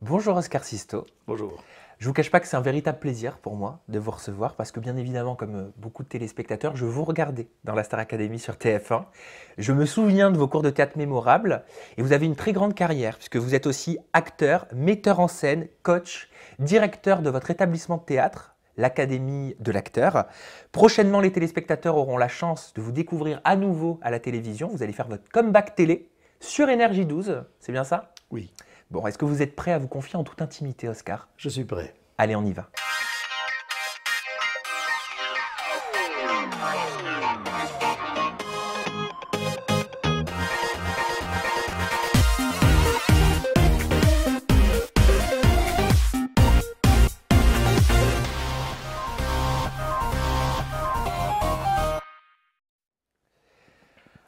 Bonjour Oscar Sisto. Bonjour. Je ne vous cache pas que c'est un véritable plaisir pour moi de vous recevoir parce que bien évidemment, comme beaucoup de téléspectateurs, je vous regardais dans la Star Academy sur TF1. Je me souviens de vos cours de théâtre mémorables et vous avez une très grande carrière puisque vous êtes aussi acteur, metteur en scène, coach, directeur de votre établissement de théâtre, l'Académie de l'acteur. Prochainement, les téléspectateurs auront la chance de vous découvrir à nouveau à la télévision. Vous allez faire votre comeback télé sur Énergie 12, c'est bien ça? Oui, Bon, est-ce que vous êtes prêt à vous confier en toute intimité, Oscar? je suis prêt. Allez, on y va.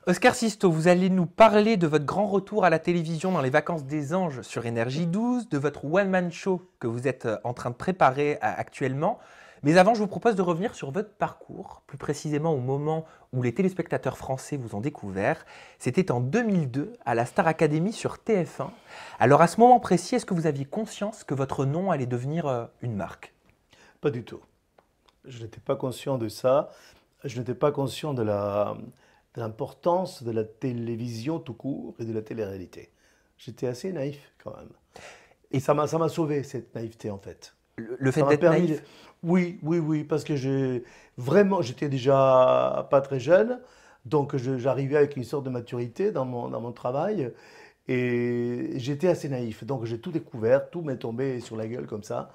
Oscar Sisto, vous allez nous parler de votre grand retour à la télévision dans les vacances des anges sur Énergie 12, de votre one-man show que vous êtes en train de préparer actuellement. Mais avant, je vous propose de revenir sur votre parcours, plus précisément au moment où les téléspectateurs français vous ont découvert. C'était en 2002 à la Star Academy sur TF1. Alors à ce moment précis, est-ce que vous aviez conscience que votre nom allait devenir une marque? Pas du tout. Je n'étais pas conscient de ça. Je n'étais pas conscient de l'importance de la télévision tout court et de la télé-réalité. J'étais assez naïf quand même. Et Et ça m'a sauvé cette naïveté en fait. le fait Ça m'a d'être permis naïf, Oui, oui, oui, parce que j'étais déjà pas très jeune, donc j'arrivais avec une sorte de maturité dans mon travail, et j'étais assez naïf. Donc j'ai tout découvert, tout m'est tombé sur la gueule comme ça,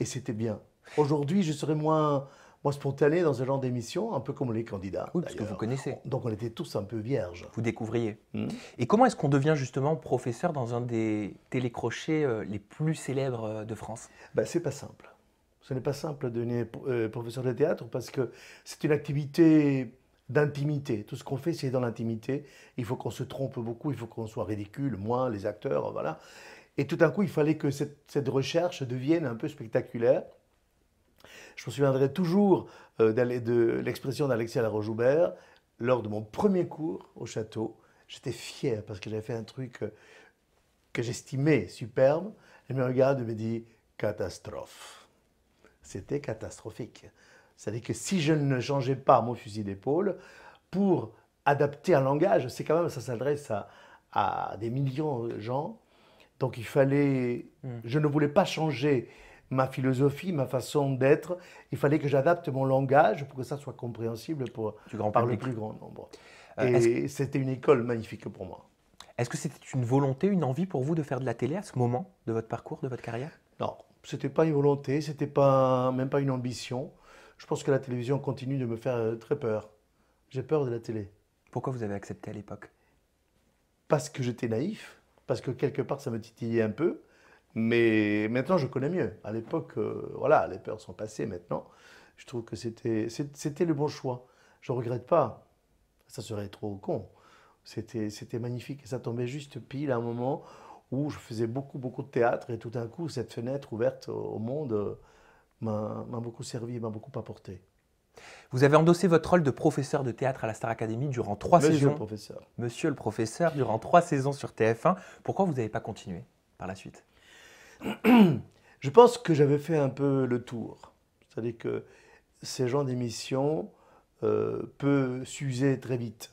et c'était bien. Aujourd'hui, je serais moins spontané dans ce genre d'émission, un peu comme les candidats oui, parce que vous d'ailleurs. connaissez, Donc on était tous un peu vierges. vous découvriez. Hmm. Et comment est-ce qu'on devient justement professeur dans un des télécrochets les plus célèbres de France? Ben, c'est pas simple. Ce n'est pas simple de devenir professeur de théâtre parce que c'est une activité d'intimité. Tout ce qu'on fait, c'est dans l'intimité. Il faut qu'on se trompe beaucoup, il faut qu'on soit ridicule, moi, les acteurs, voilà. Et tout d'un coup, il fallait que cette recherche devienne un peu spectaculaire. Je me souviendrai toujours de l'expression d'Alexis Laroche-Joubert lors de mon premier cours au château. J'étais fier parce que j'avais fait un truc que j'estimais superbe. Elle me regarde et me dit catastrophe. C'était catastrophique. C'est-à-dire que si je ne changeais pas mon fusil d'épaule pour adapter un langage, c'est quand même, ça s'adresse à des millions de gens. Donc il fallait, Hmm. je ne voulais pas changer ma philosophie, ma façon d'être. Il fallait que j'adapte mon langage pour que ça soit compréhensible Du grand par le public. plus grand nombre. Euh, est-ce, Et c'était une école magnifique pour moi. est-ce que c'était une volonté, une envie pour vous de faire de la télé à ce moment de votre parcours, de votre carrière? Non, c'était pas une volonté, c'était pas, même pas une ambition. Je pense que la télévision continue de me faire très peur. J'ai peur de la télé. Pourquoi vous avez accepté à l'époque? Parce que j'étais naïf, parce que quelque part ça me titillait un peu, mais maintenant je connais mieux. À l'époque, voilà, les peurs sont passées maintenant. Je trouve que c'était le bon choix. Je ne regrette pas. Ça serait trop con. C'était magnifique. Et ça tombait juste pile à un moment où je faisais beaucoup, beaucoup de théâtre et tout d'un coup, cette fenêtre ouverte au monde m'a beaucoup servi, m'a beaucoup apporté. Vous avez endossé votre rôle de professeur de théâtre à la Star Academy durant 3 Monsieur le saisons. professeur. Monsieur le professeur, durant 3 saisons sur TF1. Pourquoi vous n'avez pas continué par la suite? Je pense que j'avais fait un peu le tour. C'est-à-dire que ces genres d'émissions peut s'user très vite.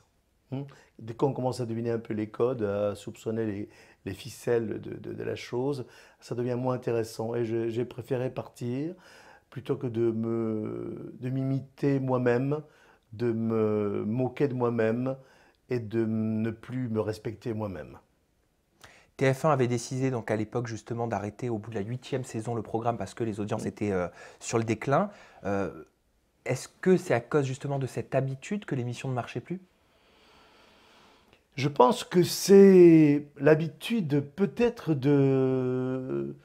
Hmm. Dès qu'on commence à deviner un peu les codes, à soupçonner les ficelles de la chose, ça devient moins intéressant. Et j'ai préféré partir plutôt que de m'imiter moi-même, de me moquer de moi-même et de ne plus me respecter moi-même. TF1 avait décidé donc à l'époque justement d'arrêter au bout de la 8e saison le programme parce que les audiences étaient sur le déclin. Euh, Est-ce que c'est à cause justement de cette habitude que l'émission ne marchait plus? Je pense que c'est l'habitude peut-être de...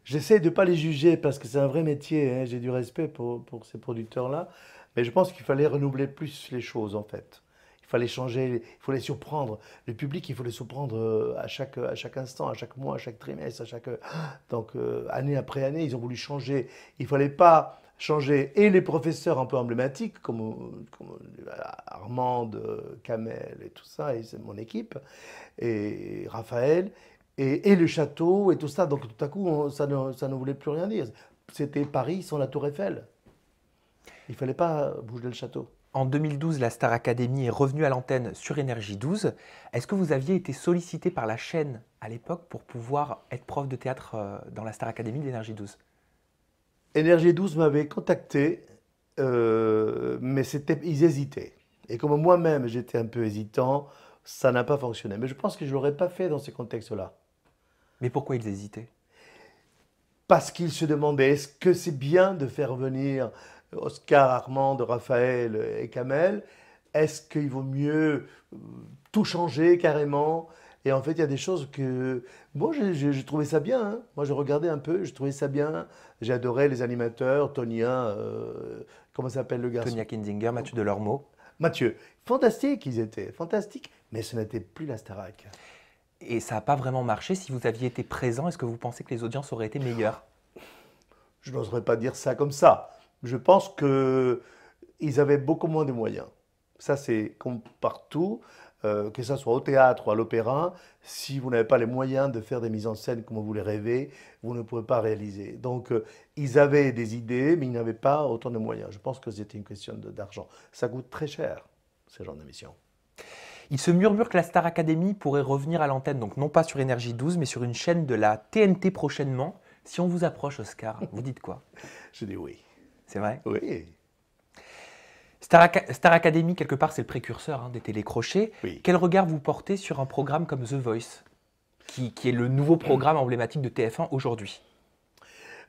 J'essaie de ne pas les juger parce que c'est un vrai métier, hein, j'ai du respect pour ces producteurs-là, mais je pense qu'il fallait renouveler plus les choses en fait. Il fallait changer, il faut les surprendre. Le public, il faut les surprendre à chaque instant, à chaque mois, à chaque trimestre, à chaque... Donc année après année, ils ont voulu changer. Il ne fallait pas changer et les professeurs un peu emblématiques comme Armande, Kamel et tout ça, et c'est mon équipe, et Raphaël, et le château et tout ça. Donc tout à coup, ça ne voulait plus rien dire. C'était Paris sans la Tour Eiffel. Il fallait pas bouger le château. En 2012, la Star Academy est revenue à l'antenne sur Énergie 12. Est-ce que vous aviez été sollicité par la chaîne à l'époque pour pouvoir être prof de théâtre dans la Star Academy d'Énergie 12? Énergie 12 m'avait contacté, mais ils hésitaient. Et comme moi-même j'étais un peu hésitant, ça n'a pas fonctionné. Mais je pense que je ne l'aurais pas fait dans ces contextes-là. Mais pourquoi ils hésitaient? Parce qu'ils se demandaient, est-ce que c'est bien de faire venir Oscar, Armand, Raphaël et Kamel? Est-ce qu'il vaut mieux tout changer carrément? Et en fait, il y a des choses que... Moi, j'ai trouvé ça bien, hein. Moi, je regardais un peu, je trouvais ça bien. J'ai adoré les animateurs, Tonia, comment s'appelle le garçon? Tonya Kinzinger, Mathieu Delormeau. Mathieu. Fantastiques, ils étaient, fantastiques. Mais ce n'était plus la Starac. Et ça n'a pas vraiment marché. Si vous aviez été présent, est-ce que vous pensez que les audiences auraient été meilleures? Je n'oserais pas dire ça comme ça. Je pense qu'ils avaient beaucoup moins de moyens. Ça, c'est comme partout, que ce soit au théâtre ou à l'opéra. Si vous n'avez pas les moyens de faire des mises en scène comme vous les rêvez, vous ne pouvez pas réaliser. Donc, ils avaient des idées, mais ils n'avaient pas autant de moyens. Je pense que c'était une question d'argent. Ça coûte très cher, ce genre d'émission. Il se murmure que la Star Academy pourrait revenir à l'antenne, donc non pas sur Énergie 12, mais sur une chaîne de la TNT prochainement. Si on vous approche, Oscar, vous dites quoi? Je dis oui. C'est vrai? Oui. Star Academy, quelque part, c'est le précurseur des télécrochets. Oui. Quel regard vous portez sur un programme comme The Voice, qui est le nouveau programme emblématique de TF1 aujourd'hui?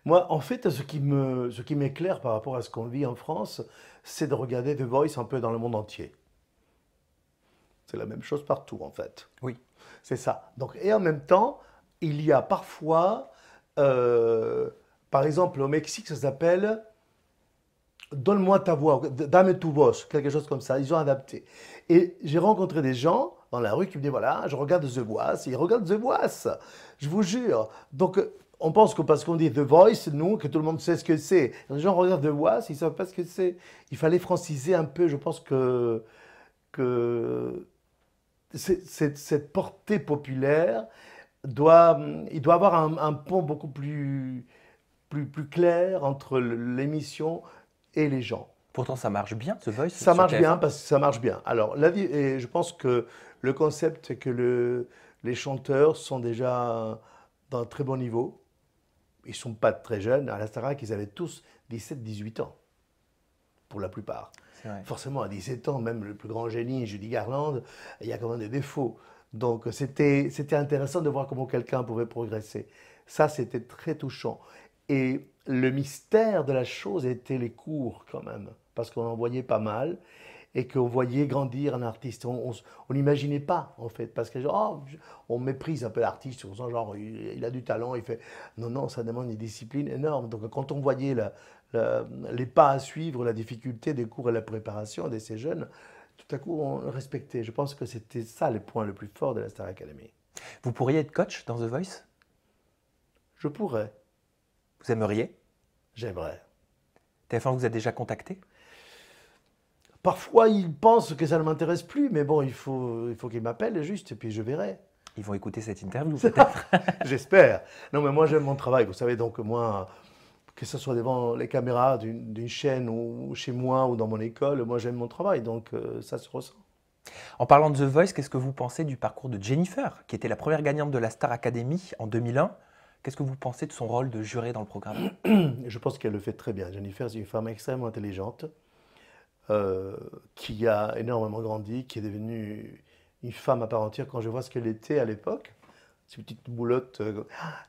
Moi, en fait, ce qui m'éclaire par rapport à ce qu'on vit en France, c'est de regarder The Voice un peu dans le monde entier. C'est la même chose partout, en fait. Oui. C'est ça. Donc, et en même temps, il y a parfois, par exemple, au Mexique, ça s'appelle Donne-moi ta voix, Dame tu voz, quelque chose comme ça. Ils ont adapté. Et j'ai rencontré des gens dans la rue qui me disent voilà, je regarde The Voice, ils regardent The Voice, je vous jure. Donc, on pense que parce qu'on dit The Voice, nous, que tout le monde sait ce que c'est. Les gens regardent The Voice, ils ne savent pas ce que c'est. Il fallait franciser un peu, je pense que cette portée populaire il doit avoir un pont beaucoup plus clair entre l'émission et les gens. Pourtant, ça marche bien, The Voice, Ça sur marche bien TF1. parce que ça marche bien. Alors, et je pense que le concept, c'est que les chanteurs sont déjà d'un très bon niveau. Ils ne sont pas très jeunes. À la Starac, ils avaient tous 17-18 ans, pour la plupart. C'est vrai. Forcément, à 17 ans, même le plus grand génie, Judy Garland, il y a quand même des défauts. Donc, c'était intéressant de voir comment quelqu'un pouvait progresser. Ça, c'était très touchant. Et le mystère de la chose était les cours, quand même, parce qu'on en voyait pas mal et qu'on voyait grandir un artiste. On n'imaginait pas, en fait, parce que genre, oh, on méprise un peu l'artiste, on sent genre, il a du talent, il fait... Non, non, ça demande une discipline énorme. Donc, quand on voyait les pas à suivre, la difficulté des cours et la préparation de ces jeunes, tout à coup, on le respectait. Je pense que c'était ça le point le plus fort de la Star Academy. Vous pourriez être coach dans The Voice? Je pourrais, Vous aimeriez? j'aimerais. TF1 vous a déjà contacté? Parfois, ils pensent que ça ne m'intéresse plus, mais bon, il faut qu'ils m'appellent juste, et puis je verrai. Ils vont écouter cette interview, peut-être. J'espère. Non, mais moi, j'aime mon travail. Vous savez, donc moi, que ce soit devant les caméras d'une chaîne ou chez moi ou dans mon école, moi, j'aime mon travail, donc ça se ressent. En parlant de The Voice, qu'est-ce que vous pensez du parcours de Jennifer, qui était la première gagnante de la Star Academy en 2001? Qu'est-ce que vous pensez de son rôle de juré dans le programme? Je pense qu'elle le fait très bien. Jennifer, c'est une femme extrêmement intelligente, qui a énormément grandi, qui est devenue une femme à part entière. Quand je vois ce qu'elle était à l'époque, cette petite boulotte,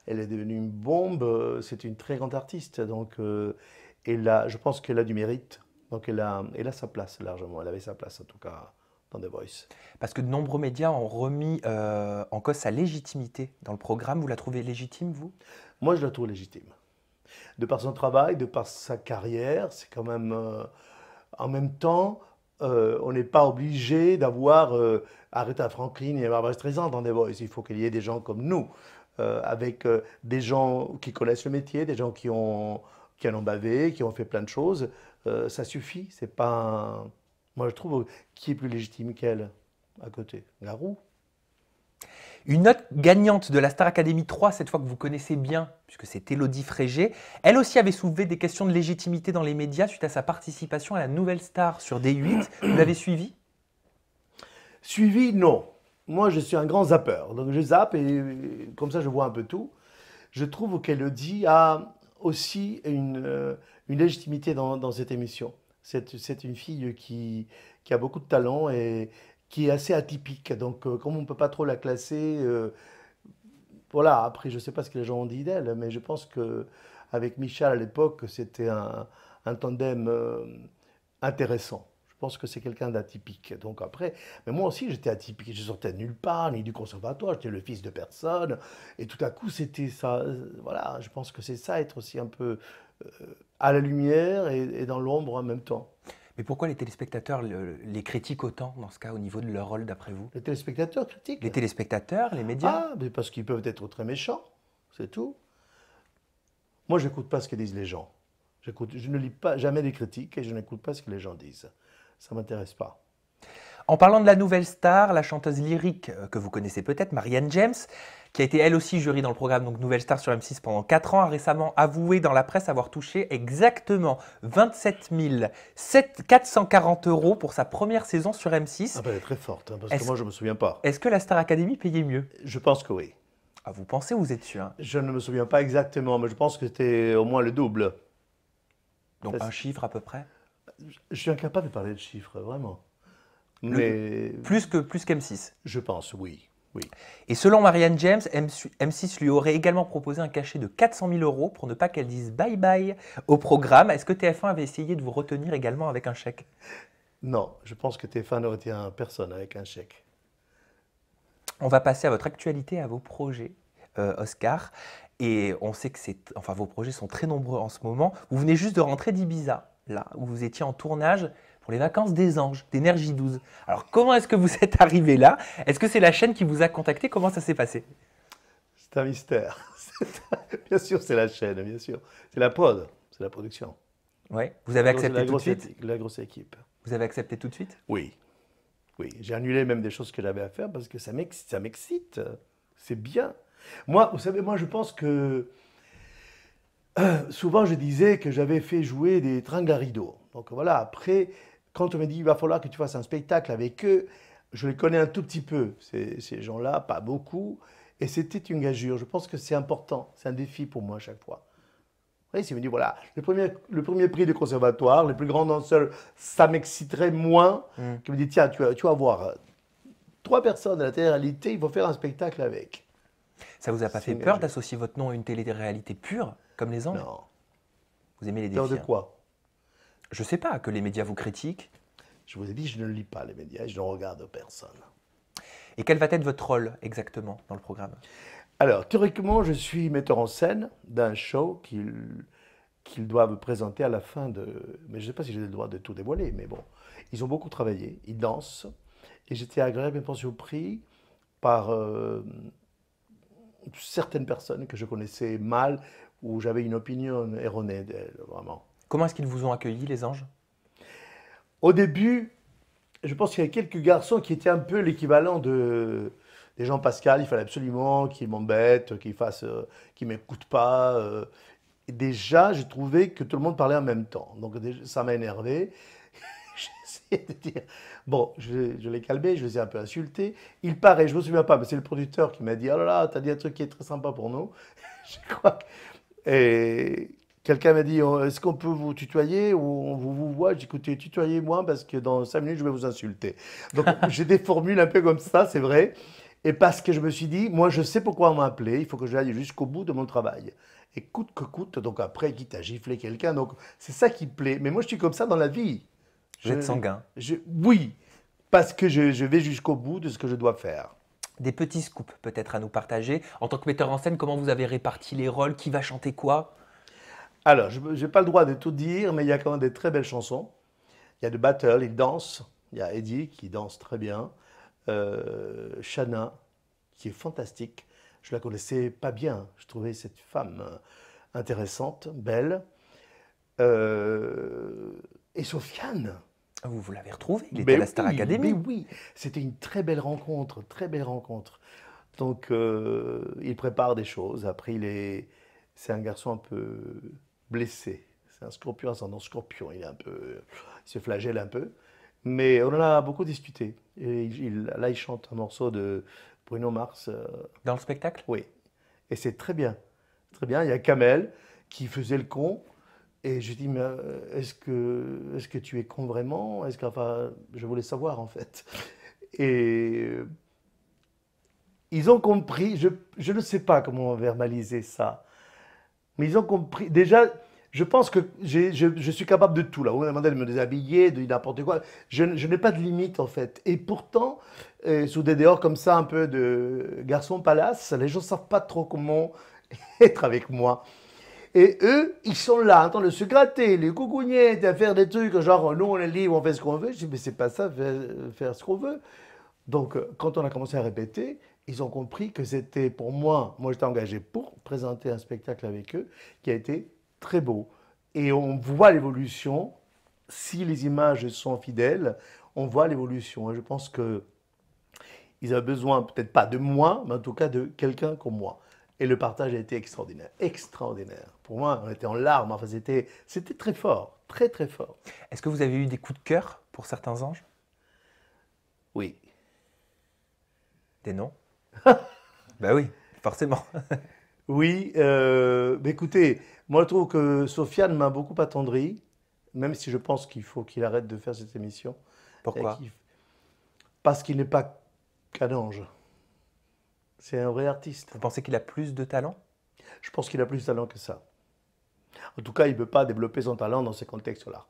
elle est devenue une bombe. C'est une très grande artiste. Donc, je pense qu'elle a du mérite. Donc, elle a sa place largement. Elle avait sa place, en tout cas, dans The Voice. Parce que de nombreux médias ont remis en cause sa légitimité dans le programme. Vous la trouvez légitime, vous? Moi, je la trouve légitime. De par son travail, de par sa carrière, c'est quand même... en même temps, on n'est pas obligé d'avoir Aretha Franklin et Barbra Streisand dans The Voice. Il faut qu'il y ait des gens comme nous, avec des gens qui connaissent le métier, des gens qui en ont bavé, qui ont fait plein de choses. Ça suffit. C'est pas... Moi, je trouve qui est plus légitime qu'elle à côté. Garou. Une autre gagnante de la Star Academy 3, cette fois que vous connaissez bien, puisque c'est Élodie Frégé, elle aussi avait soulevé des questions de légitimité dans les médias suite à sa participation à la Nouvelle Star sur D8. Vous l'avez suivi? Suivi, non. Moi, je suis un grand zappeur. Donc, je zappe et comme ça, je vois un peu tout. Je trouve qu'Elodie a aussi une légitimité dans cette émission. C'est une fille qui a beaucoup de talent et qui est assez atypique. Donc, comme on ne peut pas trop la classer, voilà. Après, je ne sais pas ce que les gens ont dit d'elle, mais je pense que avec Michel à l'époque, c'était un tandem intéressant. Je pense que c'est quelqu'un d'atypique. Donc après, mais moi aussi j'étais atypique. Je sortais de nulle part, ni du conservatoire. J'étais le fils de personne. Et tout à coup, c'était ça. Voilà, je pense que c'est ça, être aussi un peu à la lumière et dans l'ombre en même temps. Mais pourquoi les téléspectateurs les critiquent autant dans ce cas au niveau de leur rôle d'après vous? Les téléspectateurs critiquent. Les téléspectateurs, les médias? Ah, mais parce qu'ils peuvent être très méchants, c'est tout. Moi, j'écoute pas ce que disent les gens. Je ne lis pas jamais des critiques et je n'écoute pas ce que les gens disent. Ça m'intéresse pas. En parlant de la nouvelle star, la chanteuse lyrique que vous connaissez peut-être, Marianne James, qui a été elle aussi jury dans le programme donc Nouvelle Star sur M6 pendant 4 ans, a récemment avoué dans la presse avoir touché exactement 27 440 € pour sa première saison sur M6. Ah ben, elle est très forte, hein, parce que moi, je ne me souviens pas. Est-ce que la Star Academy payait mieux? Je pense que oui. Ah, vous pensez ou vous êtes sûr? Je ne me souviens pas exactement, mais je pense que c'était au moins le double. Donc Parce- un chiffre à peu près? Je suis incapable de parler de chiffres, vraiment. Le- Mais plus qu'M6. je pense, oui. Oui. Et selon Marianne James, M6 lui aurait également proposé un cachet de 400 000 € pour ne pas qu'elle dise bye bye au programme. Est-ce que TF1 avait essayé de vous retenir également avec un chèque? Non, je pense que TF1 ne retient personne avec un chèque. On va passer à votre actualité, à vos projets, Oscar. Et on sait que vos projets sont très nombreux en ce moment. Vous venez juste de rentrer d'Ibiza, là, où vous étiez en tournage pour les vacances des anges, d'Énergie 12. Alors, comment est-ce que vous êtes arrivé là? Est-ce que c'est la chaîne qui vous a contacté? Comment ça s'est passé? C'est un mystère. Bien sûr, c'est la chaîne, bien sûr. C'est la prod, c'est la production. Ouais. Vous avez accepté La tout de grosse suite? équipe, la grosse équipe. Vous avez accepté tout de suite? Oui, oui. J'ai annulé même des choses que j'avais à faire parce que ça m'excite. C'est bien. Moi, vous savez, moi, je pense que souvent, je disais que j'avais fait jouer des tringles à rideaux. Donc voilà, après, quand on me dit il va falloir que tu fasses un spectacle avec eux, je les connais un tout petit peu, ces gens-là, pas beaucoup. Et c'était une gageure. Je pense que c'est important. C'est un défi pour moi à chaque fois. Vous voyez, si vous me dites, voilà, le premier prix du conservatoire, les plus grands danseurs, ça m'exciterait moins que me dire, tiens, tu vas voir, 3 personnes à la télé-réalité, il faut faire un spectacle avec. Ça vous a pas C'est fait une peur gageure. d'associer votre nom à une télé-réalité pure, comme les anges? Non. Vous aimez les Peur défis, de hein. quoi? Je sais pas, que les médias vous critiquent. Je vous ai dit, je ne lis pas les médias, je ne regarde personne. Et quel va être votre rôle exactement dans le programme? Alors, théoriquement, je suis metteur en scène d'un show qu'ils doivent présenter à la fin de... Mais je ne sais pas si j'ai le droit de tout dévoiler, mais bon. Ils ont beaucoup travaillé, ils dansent. Et j'étais agréablement surpris par certaines personnes que je connaissais mal, où j'avais une opinion erronée d'elles, vraiment. Comment est-ce qu'ils vous ont accueilli, les anges? Au début, je pense qu'il y a quelques garçons qui étaient un peu l'équivalent des Jean Pascal. Il fallait absolument qu'ils m'embêtent, qu'ils m'écoutent pas. Et déjà, j'ai trouvé que tout le monde parlait en même temps. Donc déjà, ça m'a énervé. J'ai essayé de dire, bon, je l'ai calmé, je les ai un peu insultés. Il paraît, je ne me souviens pas, mais c'est le producteur qui m'a dit, oh là là, t'as dit un truc qui est très sympa pour nous. Je crois et quelqu'un m'a dit, est-ce qu'on peut vous tutoyer ou on vous voit? J'ai dit, écoutez, tutoyez-moi parce que dans 5 minutes, je vais vous insulter. Donc j'ai des formules un peu comme ça, c'est vrai. Et parce que je me suis dit, moi, je sais pourquoi on m'a appelé, il faut que j'aille jusqu'au bout de mon travail. Et coûte que coûte, donc après, quitte à gifler quelqu'un, donc c'est ça qui plaît. Mais moi, je suis comme ça dans la vie. Vous êtes sanguin. Oui, parce que je vais jusqu'au bout de ce que je dois faire. Des petits scoops peut-être à nous partager. En tant que metteur en scène, comment vous avez réparti les rôles? Qui va chanter quoi? Alors, je n'ai pas le droit de tout dire, mais il y a quand même des très belles chansons. Il y a de Battle, il danse. Il y a Eddie qui danse très bien. Shanna, qui est fantastique. Je la connaissais pas bien. Je trouvais cette femme intéressante, belle. Et Sofiane. Vous l'avez retrouvé, il était Mais à la Star oui, Academy. mais oui, c'était une très belle rencontre, très belle rencontre. Donc, il prépare des choses. Après, c'est un garçon un peu blessé. C'est un scorpion, ascendant scorpion. Il se flagelle un peu. Mais on en a beaucoup discuté. Et là, il chante un morceau de Bruno Mars. Dans le spectacle? Oui. Et c'est très bien. Très bien. Il y a Kamel qui faisait le con. Et je dis, mais est-ce que tu es con vraiment? Enfin, je voulais savoir en fait. Et ils ont compris, je ne sais pas comment verbaliser ça, mais ils ont compris. Déjà, je pense que je suis capable de tout là. Vous me demandez de me déshabiller, de n'importe quoi. Je n'ai pas de limite en fait. Et pourtant, sous des dehors comme ça, un peu de garçon palace, les gens ne savent pas trop comment être avec moi. Et eux, ils sont là en train de se gratter, les coucougnettes, à faire des trucs, genre nous on est libre, on fait ce qu'on veut. Je dis, mais c'est pas ça, faire ce qu'on veut. Donc, quand on a commencé à répéter, ils ont compris que c'était pour moi j'étais engagé pour présenter un spectacle avec eux qui a été très beau. Et on voit l'évolution, si les images sont fidèles, on voit l'évolution. Et je pense que ils avaient besoin, peut-être pas de moi, mais en tout cas de quelqu'un comme moi. Et le partage a été extraordinaire, extraordinaire. Pour moi, on était en larmes, enfin, c'était très fort, très très fort. Est-ce que vous avez eu des coups de cœur pour certains anges? Oui. Des noms? Bah oui, forcément. Oui, mais écoutez, moi je trouve que Sofiane m'a beaucoup attendri, même si je pense qu'il faut qu'il arrête de faire cette émission. et Pourquoi? qu'il- Parce qu'il n'est pas qu'un ange. C'est un vrai artiste. Vous pensez qu'il a plus de talent? Je pense qu'il a plus de talent que ça. En tout cas, il ne peut pas développer son talent dans ces contextes-là.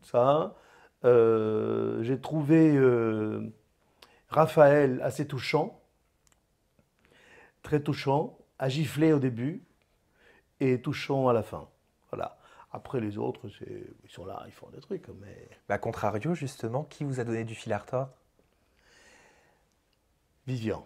Ça, j'ai trouvé Raphaël assez touchant, très touchant, à gifler au début et touchant à la fin. Voilà. Après, les autres, ils sont là, ils font des trucs, mais Bah, contrario, justement, qui vous a donné du fil à retordre? Vivian.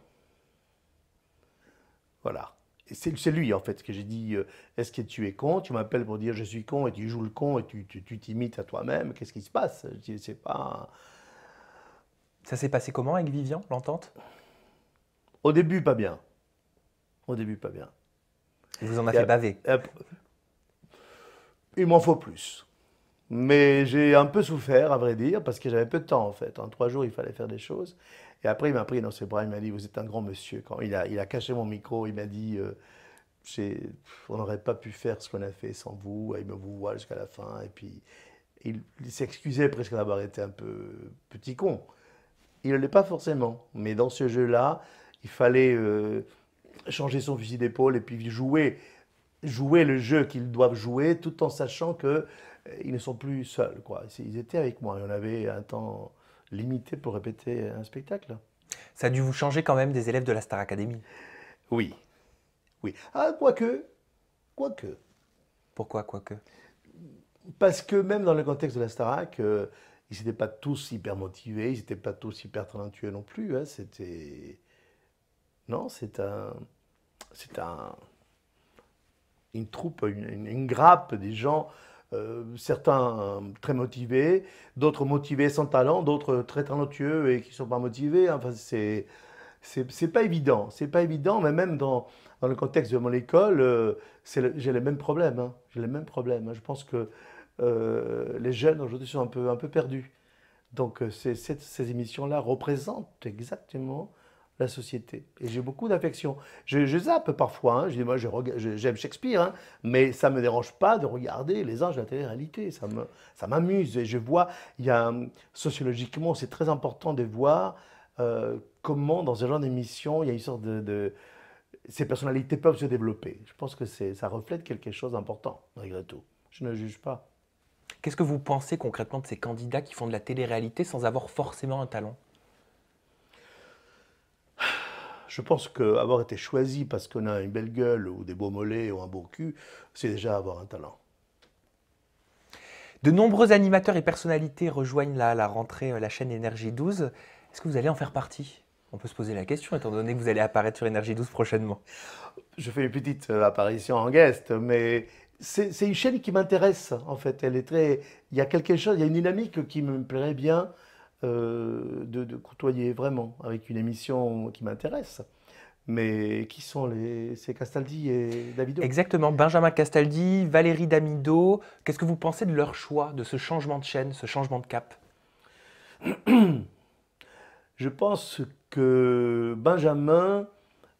Voilà. Et c'est lui, en fait, que j'ai dit, est-ce que tu es con? Tu m'appelles pour dire je suis con et tu joues le con et tu t'imites à toi-même. Qu'est-ce qui se passe? Je dis, c'est pas... Ça s'est passé comment avec Vivian, l'entente? Au début, pas bien. Au début, pas bien. Il vous en a Et fait baver. il m'en faut plus. Mais j'ai un peu souffert, à vrai dire, parce que j'avais peu de temps, en fait. En 3 jours, il fallait faire des choses. Et après, il m'a pris dans ses bras, il m'a dit, vous êtes un grand monsieur. Quand il a caché mon micro, il m'a dit, j'ai- on n'aurait pas pu faire ce qu'on a fait sans vous. Et il me vous voit jusqu'à la fin. Et puis, il s'excusait presque d'avoir été un peu petit con. Il ne l'est pas forcément. Mais dans ce jeu-là, il fallait changer son fusil d'épaule et puis jouer le jeu qu'ils doivent jouer tout en sachant que ils ne sont plus seuls, quoi. Ils étaient avec moi et on avait un temps limité pour répéter un spectacle. Ça a dû vous changer quand même des élèves de la Star Academy. Oui, oui. Ah, quoique. Pourquoi, quoique? Parce que même dans le contexte de la Starac, ils n'étaient pas tous hyper motivés, ils n'étaient pas tous hyper talentueux non plus, hein. Non, c'est une troupe, une grappe des gens, certains très motivés, d'autres motivés sans talent, d'autres très talentueux et qui ne sont pas motivés. Enfin, c'est pas évident. C'est pas évident, mais même dans le contexte de mon école, j'ai les mêmes problèmes, hein. J'ai les mêmes problèmes, hein. Je pense que les jeunes aujourd'hui sont un peu perdus. Donc, ces émissions-là représentent exactement la société. Et j'ai beaucoup d'affection. Je zappe parfois, hein. Je dis, moi, j'aime Shakespeare, hein, mais ça ne me dérange pas de regarder les anges de la télé-réalité. Ça m'amuse. Et je vois, sociologiquement, c'est très important de voir comment, dans ce genre d'émission, il y a une sorte ces personnalités peuvent se développer. Je pense que ça reflète quelque chose d'important, malgré tout. Je ne juge pas. Qu'est-ce que vous pensez concrètement de ces candidats qui font de la télé-réalité sans avoir forcément un talent? Je pense qu'avoir été choisi parce qu'on a une belle gueule ou des beaux mollets ou un beau cul, c'est déjà avoir un talent. De nombreux animateurs et personnalités rejoignent la rentrée la chaîne Énergie 12. Est-ce que vous allez en faire partie? On peut se poser la question, étant donné que vous allez apparaître sur Énergie 12 prochainement. Je fais une petite apparition en guest, mais c'est une chaîne qui m'intéresse en fait. Il y a quelque chose, il y a une dynamique qui me plairait bien. de côtoyer vraiment avec une émission qui m'intéresse. Mais qui sont c'est Castaldi et Davido. Exactement, Benjamin Castaldi, Valérie Damido. Qu'est-ce que vous pensez de leur choix, de ce changement de chaîne, ce changement de cap? Je pense que Benjamin,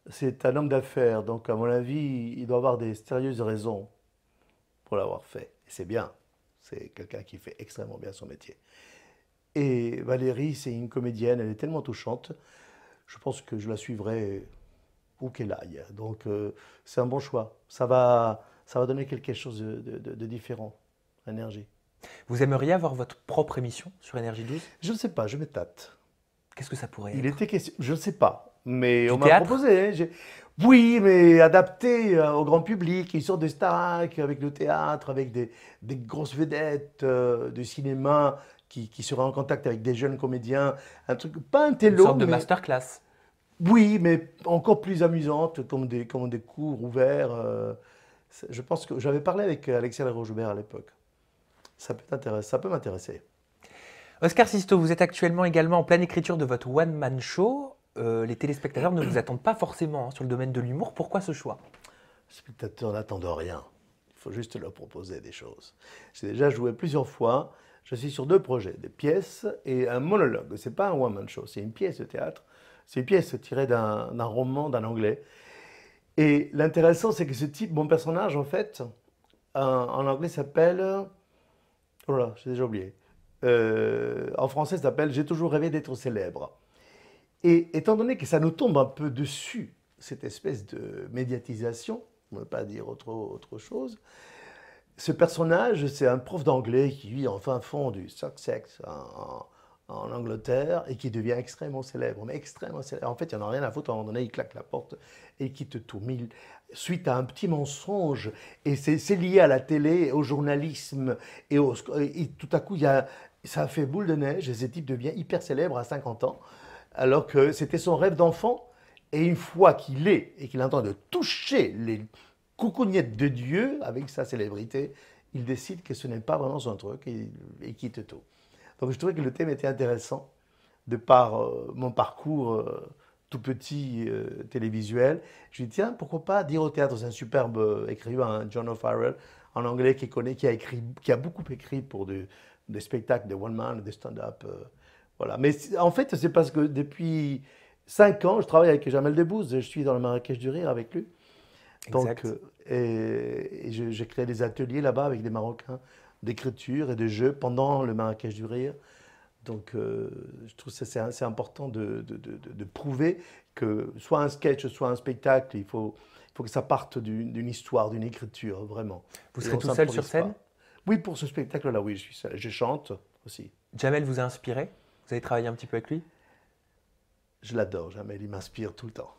c'est un homme d'affaires. Donc, à mon avis, il doit avoir des sérieuses raisons pour l'avoir fait. Et c'est bien. C'est quelqu'un qui fait extrêmement bien son métier. Et Valérie, c'est une comédienne. Elle est tellement touchante. Je pense que je la suivrai où qu'elle aille. Donc, c'est un bon choix. Ça va donner quelque chose de différent. Énergie. Vous aimeriez avoir votre propre émission sur Énergie 12? Je ne sais pas, je me tâte. Qu'est-ce que ça pourrait Il être? était question, je ne sais pas, mais Du on m'a théâtre? proposé, hein. Oui, mais adapté au grand public, une sorte de Starac avec le théâtre, avec des grosses vedettes de cinéma qui seraient en contact avec des jeunes comédiens. Un truc, pas un Une télo, sorte de mais masterclass. oui, mais encore plus amusante, comme des cours ouverts. Je pense que j'avais parlé avec Alexia Laroche-Joubert à l'époque. Ça peut m'intéresser. Oscar Sisto, vous êtes actuellement également en pleine écriture de votre one-man show. Les téléspectateurs ne vous attendent pas forcément, hein, sur le domaine de l'humour. Pourquoi ce choix? Les spectateurs n'attendent rien. Il faut juste leur proposer des choses. J'ai déjà joué plusieurs fois. Je suis sur 2 projets, des pièces et un monologue. Ce n'est pas un one-man show, c'est une pièce de théâtre. C'est une pièce tirée d'un roman d'un Anglais. Et l'intéressant, c'est que ce type, mon personnage, en fait, en anglais s'appelle... Oh là, j'ai déjà oublié. En français, ça s'appelle J'ai toujours rêvé d'être célèbre. Et étant donné que ça nous tombe un peu dessus, cette espèce de médiatisation, on ne veut pas dire autre chose, ce personnage, c'est un prof d'anglais qui vit en fin fond du Sussex en Angleterre et qui devient extrêmement célèbre. Mais extrêmement célèbre. En fait, il n'y en a rien à foutre. À un moment donné, il claque la porte et il quitte tout. Mais suite à un petit mensonge, et c'est lié à la télé, au journalisme, et tout à coup, ça a fait boule de neige et ce type devient hyper célèbre à 50 ans, alors que c'était son rêve d'enfant. Et une fois qu'il est et qu'il entend de toucher les coucougnettes de Dieu avec sa célébrité, il décide que ce n'est pas vraiment son truc et il quitte tout. Donc je trouvais que le thème était intéressant de par mon parcours tout petit télévisuel. Je me dis tiens, pourquoi pas dire au théâtre, c'est un superbe écrivain, hein, John O'Farrell, en anglais qui a beaucoup écrit pour des spectacles de one man, des stand-up. Voilà. Mais en fait, c'est parce que depuis 5 ans, je travaille avec Jamel Debbouze, je suis dans le Marrakech du Rire avec lui. Donc, Exact. j'ai créé des ateliers là-bas avec des Marocains d'écriture et de jeu pendant le Marrakech du Rire. Donc, je trouve que c'est important de prouver que soit un sketch, soit un spectacle, il faut que ça parte d'une histoire, d'une écriture, vraiment. Vous Et serez on tout seul sur s'improvise scène? pas. Oui, pour ce spectacle-là, oui, je suis seul. Je chante aussi. Jamel vous a inspiré? Vous avez travaillé un petit peu avec lui? Je l'adore, Jamel, il m'inspire tout le temps.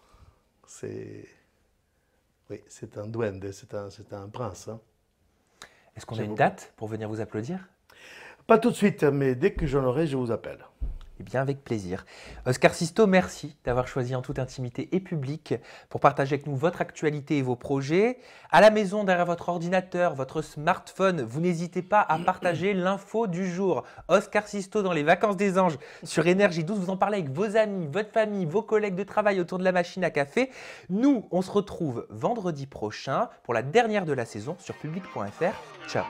Oui, c'est un duende, c'est un prince, hein. Est-ce qu'on a J'aime une beaucoup. date pour venir vous applaudir? Pas tout de suite, mais dès que j'en aurai, je vous appelle. Eh bien, avec plaisir. Oscar Sisto, merci d'avoir choisi en toute intimité et public pour partager avec nous votre actualité et vos projets. À la maison, derrière votre ordinateur, votre smartphone, vous n'hésitez pas à partager l'info du jour. Oscar Sisto dans les vacances des anges sur Énergie 12. Vous en parlez avec vos amis, votre famille, vos collègues de travail autour de la machine à café. Nous, on se retrouve vendredi prochain pour la dernière de la saison sur public.fr. Ciao.